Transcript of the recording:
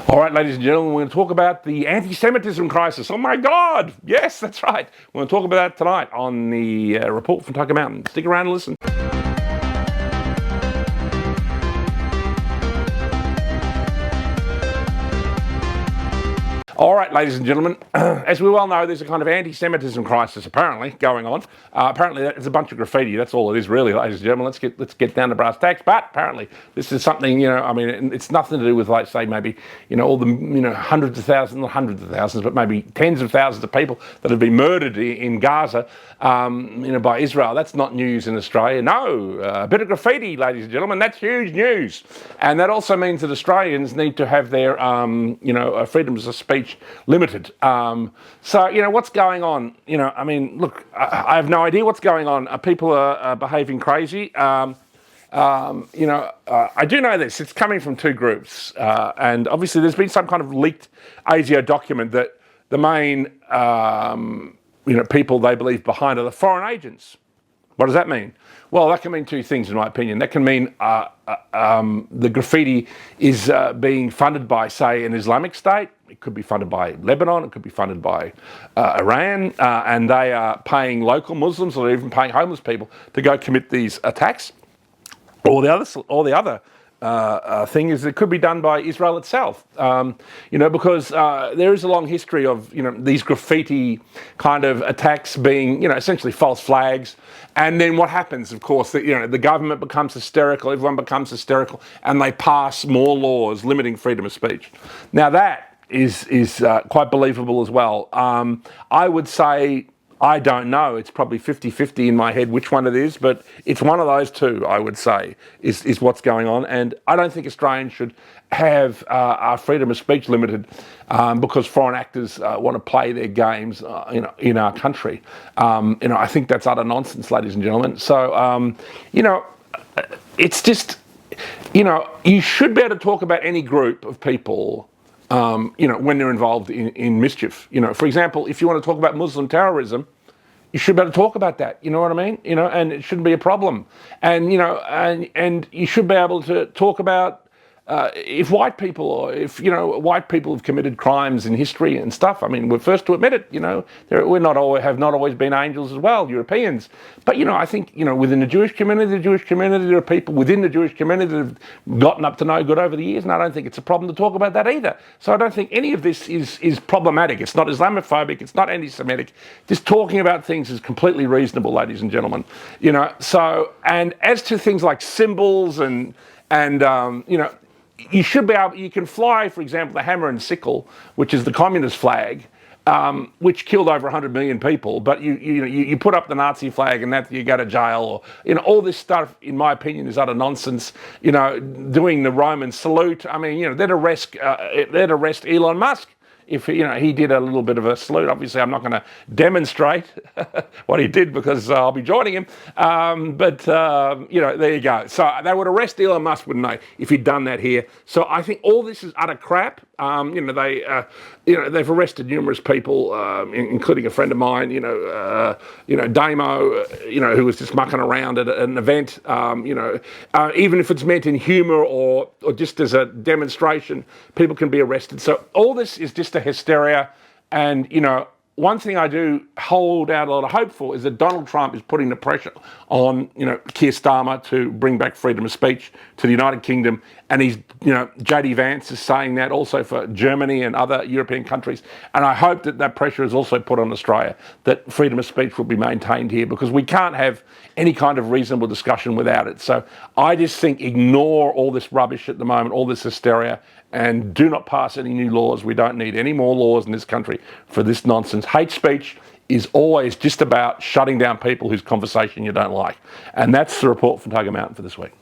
All right, ladies and gentlemen, we're going to talk about the anti-Semitism crisis. Oh my God! Yes, that's right. We're going to talk about that tonight on the report from Tucker Mountain. Stick around and listen. All right, ladies and gentlemen, as we well know, there's a kind of anti-Semitism crisis apparently going on. Apparently, it's a bunch of graffiti. That's all it is, really, ladies and gentlemen. Let's get down to brass tacks. But apparently, this is something, I mean, it's nothing to do with, like, say, maybe, all the, hundreds of thousands, not hundreds of thousands, but maybe tens of thousands of people that have been murdered in Gaza, by Israel. That's not news in Australia. No, a bit of graffiti, ladies and gentlemen, that's huge news. And that also means that Australians need to have their, freedoms of speech limited. So, what's going on? I mean, look, I have no idea what's going on. People are behaving crazy. I do know this. It's coming from two groups. And obviously there's been some kind of leaked ASIO document that the main, people they believe behind are the foreign agents. What does that mean? Well, that can mean two things, in my opinion. That can mean the graffiti is being funded by, say, an Islamic State. It could be funded by Lebanon. It could be funded by Iran. And they are paying local Muslims, or even paying homeless people, to go commit these attacks. Or the other thing is it could be done by Israel itself, because there is a long history of, these graffiti kind of attacks being, essentially false flags. And then what happens, of course, that, the government becomes hysterical, everyone becomes hysterical, and they pass more laws limiting freedom of speech. Now that is quite believable as well. I would say, I don't know, it's probably 50-50 in my head which one it is, but it's one of those two, I would say, is what's going on. And I don't think Australians should have our freedom of speech limited because foreign actors want to play their games in our country. I think that's utter nonsense, ladies and gentlemen. So, it's just, you should be able to talk about any group of people when they're involved in mischief. For example, if you want to talk about Muslim terrorism, you should be able to talk about that. You know what I mean? And it shouldn't be a problem. And, and you should be able to talk about if white people, or if, white people have committed crimes in history and stuff. I mean, we're first to admit it, have not always been angels as well, Europeans. But, I think, within the Jewish community, there are people within the Jewish community that have gotten up to no good over the years, and I don't think it's a problem to talk about that either. So I don't think any of this is problematic. It's not Islamophobic, it's not anti-Semitic. Just talking about things is completely reasonable, ladies and gentlemen. So, and as to things like symbols and you should be able, you can fly, for example, the hammer and sickle, which is the communist flag, which killed over 100 million people, but you put up the Nazi flag and that you go to jail, or, all this stuff, in my opinion, is utter nonsense. Doing the Roman salute, I mean, they'd arrest Elon Musk if he did a little bit of a salute. Obviously, I'm not going to demonstrate what he did because I'll be joining him. But there you go. So they would arrest Elon Musk, wouldn't they, if he'd done that here? So I think all this is utter crap. They've arrested numerous people, including a friend of mine, Damo, who was just mucking around at an event, even if it's meant in humour or just as a demonstration, people can be arrested. So all this is just a hysteria. And, one thing I do hold out a lot of hope for is that Donald Trump is putting the pressure on, Keir Starmer to bring back freedom of speech to the United Kingdom. And he's, JD Vance is saying that also for Germany and other European countries. And I hope that that pressure is also put on Australia, that freedom of speech will be maintained here, because we can't have any kind of reasonable discussion without it. So I just think ignore all this rubbish at the moment, all this hysteria, and do not pass any new laws. We don't need any more laws in this country for this nonsense. Hate speech is always just about shutting down people whose conversation you don't like. And that's the report from Tucker Mountain for this week.